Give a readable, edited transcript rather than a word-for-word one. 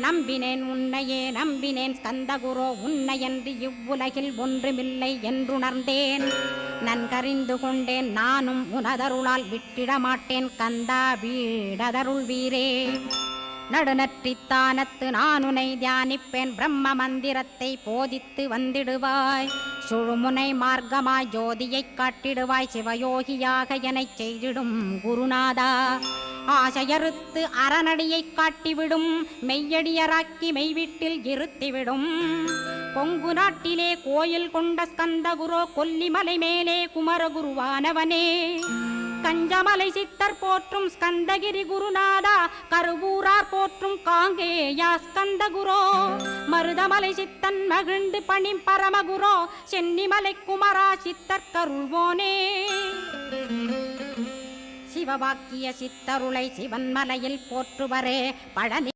நம்பினேன் உன்னையே நம்பினேன் ஸ்கந்தகுரோ உன்னையன்றி இவ்வுலகில் ஒன்றுமில்லை என்றுணர்ந்தேன். நன்கறிந்து கொண்டேன் நானும் உனதருளால் விட்டிட மாட்டேன் கந்தா வீடதருள் வீரே. நடுநற்றித்தானத்து நானுனை தியானிப்பேன் பிரம்ம மந்திரத்தை போதித்து வந்திடுவாய். சுழுமுனை மார்க்கமாய் ஜோதியைக் காட்டிடுவாய் சிவயோகியாக எனச் செய்திடும் குருநாதா. ஆசையறுத்து அறநடியைக் காட்டிவிடும் மெய்யடியராக்கி மெய்வீட்டில் இருத்திவிடும். கொங்கு நாட்டிலே கோயில் கொண்ட ஸ்கந்தகுரோ கொல்லிமலை மேலே குமரகுருவானவனே. கஞ்சமலை சித்தர் போற்றும் ஸ்கந்தகிரி குருநாதா கருவூரார் போற்றும் காங்கேயா ஸ்கந்தகுரோ. மருதமலை சித்தன் மகிழ்ந்து பணி பரமகுரோ சென்னிமலை குமரா சித்தர் கருள்வோனே. சிவவாக்கிய சித்தருளை சிவன்மலையில் போற்றுவரே பழனி